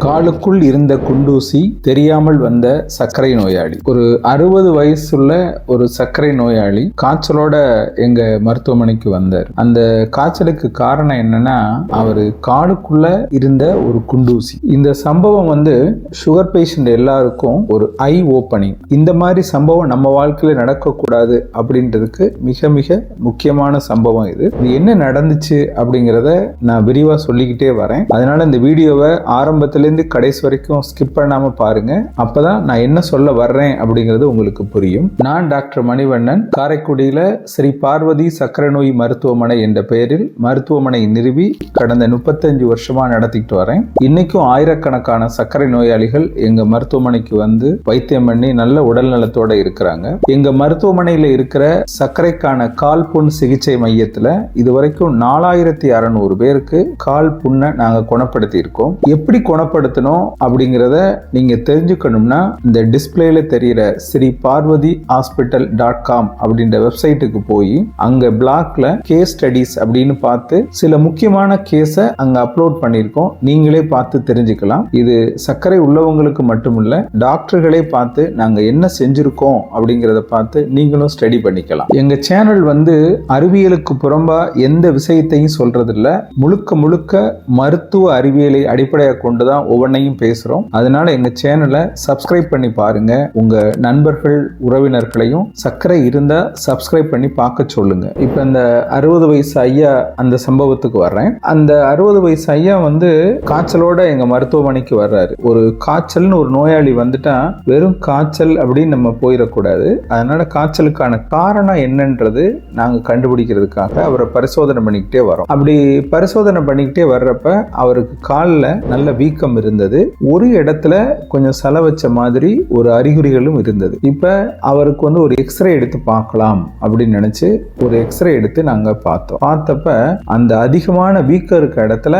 காலுக்குள் இருந்த குண்டூசி தெரியாமல் வந்த சர்க்கரை நோயாளி. ஒரு 60 வயசுள்ள ஒரு சர்க்கரை நோயாளி காய்ச்சலோட எங்க மருத்துவமனைக்கு வந்தார். அந்த காய்ச்சலுக்கு காரணம் என்னன்னா, அவரு காலுக்குள்ள இருந்த ஒரு குண்டூசி. இந்த சம்பவம் சுகர் பேஷண்ட் எல்லாருக்கும் ஒரு ஐ ஓப்பனிங். இந்த மாதிரி சம்பவம் நம்ம வாழ்க்கையில நடக்கக்கூடாது அப்படின்றதுக்கு மிக மிக முக்கியமான சம்பவம் இது. என்ன நடந்துச்சு அப்படிங்கிறத நான் விரிவா சொல்லிக்கிட்டே வரேன். அதனால இந்த வீடியோவை ஆரம்பத்திலேருந்து கடைசி வரைக்கும் ஸ்கிப் பண்ணாம பாருங்க. அப்பதான் நான் என்ன சொல்ல வர்றேன் அப்படிங்கிறது உங்களுக்கு புரியும். நான் டாக்டர் மணிவண்ணன், காரைக்குடியில ஸ்ரீ பார்வதி சர்க்கரை நோய் மருத்துவமனை என்ற பெயரில் மருத்துவமனை நிறுவி கடந்த 35 வருஷமா நடத்திட்டு வரேன். இன்னைக்கும் ஆயிரக்கணக்கான சர்க்கரை நோயாளிகள் எங்க மருத்துவமனைக்கு வந்து வைத்தியம் பண்ணி நல்ல உடல் நலத்தோட இருக்கிறாங்க. எங்க மருத்துவமனையில இருக்கிற சர்க்கரைக்கான கால் புண் சிகிச்சை மையத்துல இதுவரைக்கும் 4600 பேருக்கு கால் புண்ணை நாங்க குணப்படுத்தி இருக்கோம். எப்படி குணப்படுத்தணும் அப்படிங்கிறத நீங்க தெரிஞ்சுக்கணும்னா இந்த டிஸ்பிளேல தெரிகிற ஸ்ரீ பார்வதி ஹாஸ்பிட்டல்.com அப்படின்ற வெப்சைட்டுக்கு போய் அங்க பிளாக்ல கேஸ் ஸ்டடிஸ் அப்படின்னு பார்த்து சில முக்கியமான கேஸை அங்க அப்லோட் பண்ணியிருக்கோம். நீங்களே பார்த்து தெரிஞ்சுக்கலாம். இது சர்க்கரை உள்ளவங்களுக்கு மட்டுமில்ல, டாக்டர்களே பார்த்து நாங்க என்ன செஞ்சிருக்கோம் அப்படிங்கிறத பார்த்து நீங்களும் ஸ்டடி பண்ணிக்கலாம். எங்க சேனல் அறிவியலுக்கு புறம்பா எந்த விஷயத்தையும் சொல்றது இல்ல, முழுக்க முழுக்க மருத்துவ அறிவியலை அடிப்படையாக கொண்டுதான் ஒவ்வொன்றையும் பேசுறோம். அதனால எங்க சேனலை சப்ஸ்கிரைப் பண்ணி பாருங்க. உங்க நண்பர்கள் உறவினர்களையும் சர்க்கரை இருந்தா சப்ஸ்கிரைப் பண்ணி பார்க்க சொல்லுங்க. இப்ப இந்த 60 வயசு ஐயா அந்த சம்பவத்துக்கு வர்றேன். அந்த 60 வயசு ஐயா காய்ச்சலோட எங்க மருத்துவமனைக்கு வர்றாரு. ஒரு காய்ச்சல்னு ஒரு நோயாளி வந்துட்டா வெறும் காய்ச்சல் அப்படின்னு நம்ம போயிடக்கூடாது. அதனால காய்ச்சலுக்கான காரணம் என்னன்றது நாங்க கண்டுபிடிக்கிறதுக்காக அவரை பரிசோதனை பண்ணிக்கிட்டே வரோம். அப்படி பரிசோதனை பண்ணிக்கிட்டே வர்றப்ப அவருக்கு காலில் நல்ல வீக்கம் இருந்தது. ஒரு இடத்துல கொஞ்சம் சல வச்ச மாதிரி ஒரு அறிகுறிகளும் இருந்தது. இப்ப அவருக்கு ஒரு எக்ஸ்ரே எடுத்து பார்க்கலாம் அப்படின்னு நினைச்சு ஒரு எக்ஸ்ரே எடுத்து நாங்க பார்த்தோம். பார்த்தப்ப அந்த அதிகமான வீக்கம் இருக்க இடத்துல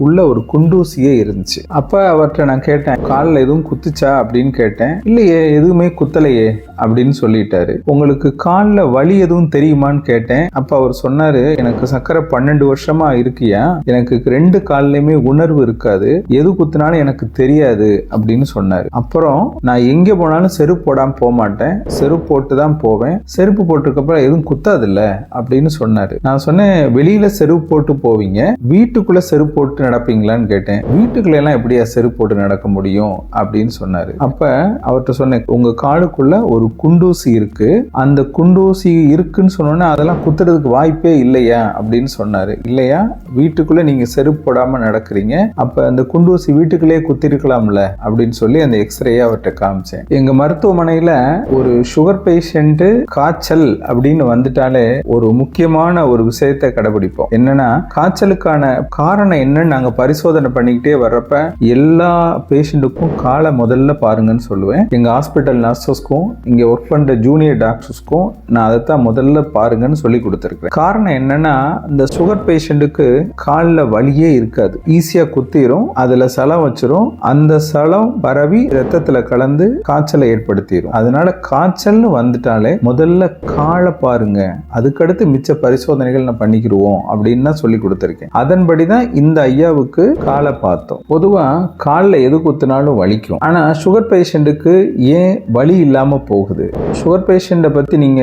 உள்ள ஒரு குண்டூசியே இருந்துச்சு. அப்ப அவர்கிட்ட நான் கேட்டேன், காலில் எதுவும் குத்துச்சா அப்படின்னு கேட்டேன். இல்லையே, எதுவுமே குத்தலையே அப்படின்னு சொல்லிட்டாரு. உங்களுக்கு காலில் வலி எதுவும் தெரியுமான்னு கேட்டேன். அப்ப அவர் சொன்னாரு, எனக்கு சர்க்கரை 12 வருஷமா இருக்கியா, எனக்கு 2 கால்லையுமே உணர்வு இருக்காது, எது குத்துனாலும் எனக்கு தெரியாது அப்படின்னு சொன்னாரு. அப்புறம் நான் எங்க போனாலும் செருப்பு போடாம போக மாட்டேன், செருப்பு போட்டு தான் போவேன், செருப்பு போட்டிருக்கப்ப எதுவும் குத்தாது இல்ல அப்படின்னு சொன்னாரு. நான் சொன்னேன், வெளியில செருப்பு போட்டு போவீங்க, வீட்டுக்குள்ள செருப்பு போட்டு நடப்பீங்களான்னு கேட்டேன். வீட்டுக்குள்ள எல்லாம் எப்படியா செருப்பு போட்டு நடக்க முடியும் அப்படின்னு சொன்னாரு. அப்ப அவர்கிட்ட சொன்னேன், உங்க காலுக்குள்ள ஒரு குண்டூசி இருக்கு, அந்த குண்டூசி இருக்குன்னு சொன்னோன்னே அதெல்லாம் குத்துறதுக்கு வாய்ப்பே இல்லையா அப்படின்னு சொன்னாரு. இல்லையா, வீட்டுக்குள்ள நீங்க செருப்பு போடாம நடக்கிறீங்க, அப்ப அந்த குண்டூசி வீட்டுக்குள்ளே குத்திருக்கலாம்ல அப்படின்னு சொல்லி அந்த எக்ஸ்ரே அவர்கிட்ட காமிச்சேன். எங்க மருத்துவமனையில ஒரு சுகர் பேஷண்ட் காய்ச்சல் அப்படின்னு வந்துட்டாலே ஒரு முக்கியமான ஒரு விஷயத்தை கடைபிடிப்போம். என்னன்னா, காய்ச்சலுக்கான காரணம் என்னன்னு நாங்க பரிசோதனை பண்ணிக்கிட்டே வர்றப்ப எல்லா பேஷண்ட்டுக்கும் காலை முதல்ல பாருங்கன்னு சொல்லுவேன். எங்க ஹாஸ்பிட்டல் நர்சஸ்க்கும் இங்க ஒர்க் பண்ற ஜூனியர் டாக்டர்ஸ்க்கும் நான் அதைத்தான் முதல்ல பாருங்கன்னு சொல்லி கொடுத்துருக்கேன். காரணம் என்னன்னா, இந்த சுகர் பேஷண்ட்டுக்கு காலில் வலியே இருக்காது, ஈஸியா குத்திரும், அதுல சலம் வச்சிரும், அந்த சலம் பரவி ரத்தத்துல கலந்து காய்ச்சலை ஏற்படுத்திடும். அதனால காய்ச்சல்னு வந்துட்டாலே முதல்ல காலை பாருங்க, அதுக்கடுத்து மிச்ச பரிசோதனைகள் நான் பண்ணிக்கிடுவோம் அப்படின்னு தான் சொல்லி கொடுத்துருக்கேன். அதன்படிதான் இந்த ஐயாவுக்கு காலை பார்த்தோம். பொதுவா காலில் எது குத்தினாலும் வலிக்கும், ஆனா சுகர் பேஷண்ட்டுக்கு ஏன் வலி இல்லாம போகுது? சுகர் பேஷண்ட்டை பத்தி நீங்க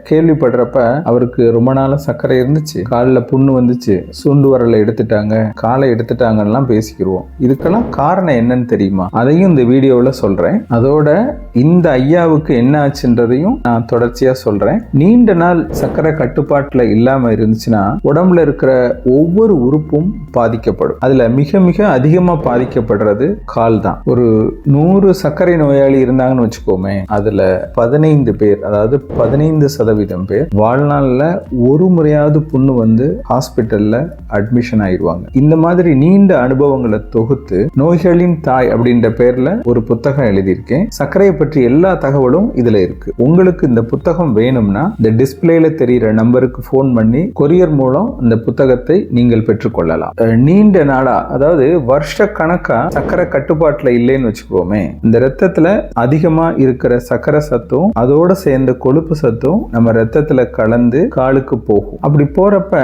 கேள்விப்படுறப்ப அவருக்கு ரொம்ப நாளா சர்க்கரை இருந்துச்சு, காலில் புண்ணு வந்துச்சு, சுண்டு வரல எடுத்துட்டாங்க, காலை எடுத்துட்டாங்கலாம் பேசிக்கிடுவோம். இதுக்கெல்லாம் காரணம் என்னன்னு தெரியுமா? அதையும் இந்த வீடியோவில் சொல்றேன். அதோட இந்த ஐயாவுக்கு என்ன ஆச்சுன்றதையும் நான் தொடர்ச்சியா சொல்றேன். நீண்ட நாள் சர்க்கரை கட்டுப்பாட்டுல இல்லாம இருந்துச்சுன்னா உடம்புல இருக்கிற ஒவ்வொரு உறுப்பும் பாதிக்கப்படும். அதுல மிக மிக அதிகமா பாதிக்கப்படுறது கால் தான். ஒரு 100 சர்க்கரை நோயாளி இருந்தாங்கன்னு வச்சுக்கோமே, அதுல 15 பேர், அதாவது 15% பேர் வாழ்நாள்ல ஒரு முறையாவது புண்ணு ஹாஸ்பிட்டல்ல அட்மிஷன் ஆயிடுவாங்க. இந்த மாதிரி நீண்ட அனுபவங்களை தொகுத்து நோய்களின் தாய் அப்படின்ற பேர்ல ஒரு புத்தகம் எழுதியிருக்கேன். சர்க்கரையை பற்றி எல்லா தகவலும் இதுல இருக்கு. உங்களுக்கு இந்த புத்தகம் வேணும்னா இந்த டிஸ்பிளேல தெரிகிற நம்பருக்கு போன் பண்ணி கொரியர் மூலம் இந்த புத்தகத்தை நீங்கள் பெற்றுக்கொள்ளலாம். நீண்ட நாளா, அதாவது வருஷ கணக்கா சர்க்கரை கட்டுப்பாட்டுல இல்லைன்னு வச்சுக்கோமே, இந்த ரத்தத்துல அதிகமா இருக்கிற சர்க்கரை சத்தும் அதோட சேர்ந்த கொழுப்பு சத்தும் நம்ம ரத்தத்துல கலந்து காலுக்கு போகும். அப்படி போறப்ப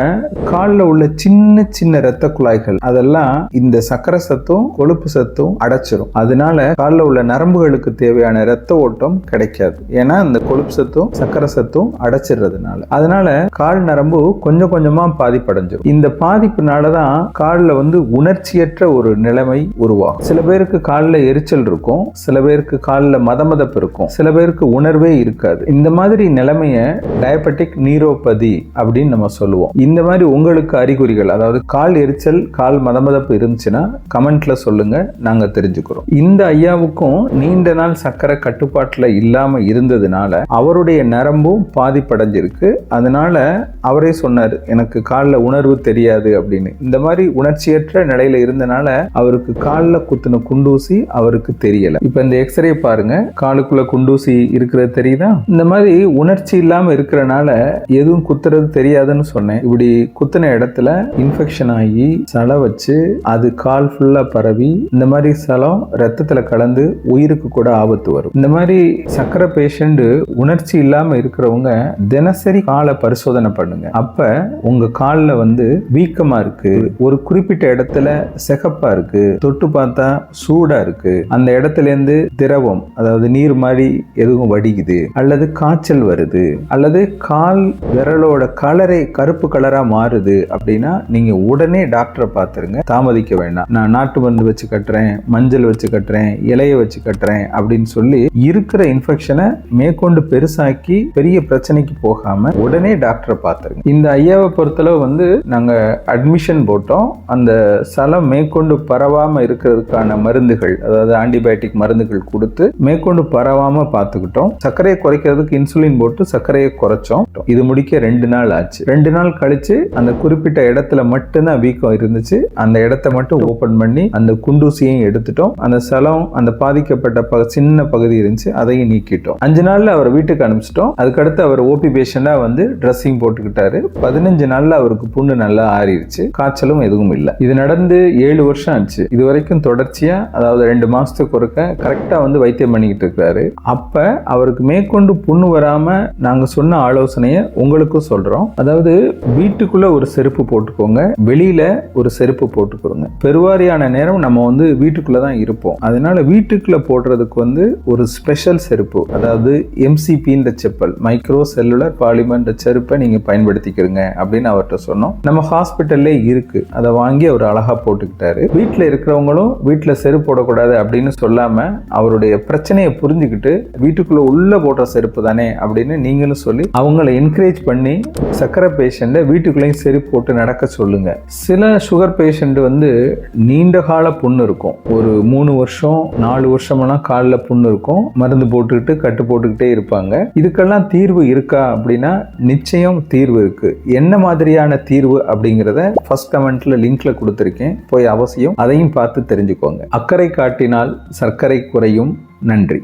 காலில் உள்ள சின்ன சின்ன ரத்த குழாய்கள் அதெல்லாம் இந்த சர்க்கரை சத்தும் கொழுப்பு சத்தும் அடைச்சிரும். அதனால காலில் உள்ள நரம்புகளுக்கு தேவையான இரத்த ஓட்டம் கிடைக்காது. ஏன்னா அந்த கொழுப்பு சத்தும் சக்கரை சத்தும் அடைச்சிடுறதுனால. அதனால கால் நரம்பு கொஞ்சம் கொஞ்சமா பாதிப்படைஞ்சிரும். இந்த பாதிப்புனாலதான் காலில் உணர்ச்சியற்ற ஒரு நிலைமை உருவாகும். சில பேருக்கு காலில் எரிச்சல் இருக்கும், சில பேருக்கு காலில் மதமதப்பு இருக்கும், சில பேருக்கு உணர்வே இருக்காது. இந்த மாதிரி நிலைமைய டயபெட்டிக் நீரோபதி அப்படின்னு நம்ம சொல்லுவோம். இந்த மாதிரி உங்களுக்கு அறிகுறிகள், அதாவது கால் எரிச்சல், கால் மதமதப்பு இருந்துச்சுன்னா கமெண்ட்ல சொல்லுங்க, நாங்க தெரிஞ்சுக்கிறோம். இந்த ஐயாவுக்கும் நீண்ட நாள் சக்கரை கட்டுப்பாட்டுல இல்லாம இருந்ததுனால அவருடைய நரம்பும் பாதிப்படைஞ்சிருக்கு. அதனால அவரே சொன்னாரு, எனக்கு காலில் உணர்வு தெரியாது அப்படின்னு. இந்த மாதிரி உணர்ச்சியற்ற நிலையில இருந்தனால அவருக்கு காலில் குத்துன குண்டூசி அவருக்கு தெரியல. இப்ப இந்த எக்ஸ்ரே பாருங்க, காலுக்குள்ள குண்டூசி இருக்கிறது தெரியுதா? இந்த மாதிரி உணர்ச்சி இல்லாம இருக்கிறனால எதுவும் குத்துறது தெரியாதுன்னு சொன்னேன். இப்படி குத்துன இடத்துல இன்ஃபெக்ஷன் ஆகி சலை வச்சு அது கால் ஃபுல்லா பரவி இந்த மாதிரி சலம் ரத்தத்துல கலந்து உயிருக்கு கூட ஆபத்து வரும். இந்த மாதிரி சக்கரை பேஷண்ட் உணர்ச்சி இல்லாம இருக்கிறவங்க தினசரி காலை பரிசோதனை பண்ணுங்க. அப்ப உங்க கால்ல வீக்கமா இருக்கு, ஒரு குறிப்பிட்ட இடத்துல சிகப்பா இருக்கு, தொட்டு பார்த்தா சூடா இருக்கு, அந்த இடத்துல இருந்து திரவம் அதாவது நீர் மாதிரி எதுவும் வடிக்குது, அல்லது காய்ச்சல் வருது, அல்லது கால் விரலோட கலரை கருப்பு கலரா மாறுது அப்படின்னா நீங்க உடனே டாக்டரை பார்த்துருங்க. தாமதிக்க வேண்டாம். நான் நாட்டு மருந்து வச்சு கட்டுறேன், மஞ்சள் வச்சு கட்டுறேன், இலைய வச்சு கட்டுறேன் அப்படின்னு சொல்லி இருக்கிற இன்ஃபெக்ஷனை மேற்கொண்டு பெருசாக்கி பெரிய பிரச்சனைக்கு போகாம உடனே டாக்டரை பார்த்துருங்க. இந்த ஐயாவை பொறுத்தளவு நாங்க அட்மிஷன் போட்டோம். அந்த சலம் மேற்கொண்டு பரவாம இருக்கிறதுக்கான மருந்துகள், அதாவது ஆன்டிபயோட்டிக் மருந்துகள் கொடுத்து மேற்கொண்டு பரவாம பார்த்துக்கிட்டோம். சர்க்கரையை குறைக்கிறதுக்கு இன்சுலின் போட்டு சர்க்கரையை குறைச்சோம். இது முடிக்க 2 நாள் ஆச்சு. 2 நாள் கழிச்சு அந்த குறிப்பிட்ட இடத்துல மட்டும்தான் வீக்கம் இருந்துச்சு. அந்த இடத்தை மட்டும் ஓபன் பண்ணி அந்த குண்டூசியையும் எடுத்துட்டோம். அந்த சலம், அந்த பாதிக்கப்பட்ட சின்ன பகுதி இருந்துச்சு, அதையும் நீக்கிட்டோம். 5 நாள்ல அவர் வீட்டுக்கு அனுப்பிச்சிட்டோம். அதுக்கடுத்து அவர் ஓபி பேஷண்டா ட்ரெஸ்ஸிங் போட்டுக்கிட்டாரு. 15 நாள்ல அவருக்கு புண்ணு நல்லா ஆறிடுச்சு, காய்ச்சலும் எதுவும் இல்லை. இது நடந்து 7 வருஷம் ஆச்சு. இது வரைக்கும் தொடர்ச்சியா, அதாவது 2 மாசத்துக்கு ஒருக்க கரெக்டா வைத்தியம் பண்ணிக்கிட்டு இருக்காரு. அப்ப அவருக்கு மேற்கொண்டு புண்ணு வராம நாங்க சொன்ன ஆலோசனையை உங்களுக்கும் சொல்றோம். அதாவது வீட்டுக்குள்ள ஒரு செருப்பு போட்டுக்கோங்க, வெளியில ஒரு செருப்பு போட்டுக்கோங்க. பெருவாரியான நேரம் நம்ம வீட்டுக்குள்ளதான் இருப்போம். அதனால வீட்டுக்குள்ள போடுறதுக்கு ஒரு ஸ்பெஷல் செருப்பு, அதாவது எம்சிபின்ற செப்பல், மைக்ரோ செல்லுலர் பாலிமர் செருப்பை நீங்க பயன்படுத்திக்கிறீங்க அப்படின்னு அவர்கிட்ட சொன்னோம். நம்ம ஹாஸ்பிட்டல்லே இருக்கு, அதை வாங்கி அவர் அழகா போட்டுக்கிட்டாரு. வீட்டில் இருக்கிறவங்களும் வீட்டில் செருப்பு போடக்கூடாது அப்படின்னு சொல்லாம அவருடைய பிரச்சனையை புரிஞ்சுக்கிட்டு வீட்டுக்குள்ள உள்ள போடுற செருப்பு தானே அப்படின்னு நீங்களும் சொல்லி அவங்களை என்கரேஜ் பண்ணி சக்கரை பேஷண்ட வீட்டுக்குள்ளேயும் செருப்பு போட்டு நடக்க சொல்லுங்க. சில சுகர் பேஷண்ட் நீண்ட கால புண்ணு இருக்கும், ஒரு 3 வருஷம் 4 வருஷமெல்லாம் காலில் புண்ணு இருக்கும், மருந்து போட்டுக்கிட்டு கட்டு போட்டுக்கிட்டே இருப்பாங்க. இதுக்கெல்லாம் தீர்வு இருக்கா அப்படின்னா நிச்சயம் தீர்வு இருக்கு. என்ன மாதிரியான தீர்வு அப்படிங்கிறத ஃபர்ஸ்ட் கமெண்ட்ல லிங்க்ல கொடுத்திருக்கேன், போய் அவசியம் அதையும் பார்த்து தெரிஞ்சுக்கோங்க. அக்கறை காட்டினால் சர்க்கரை குறையும். நன்றி.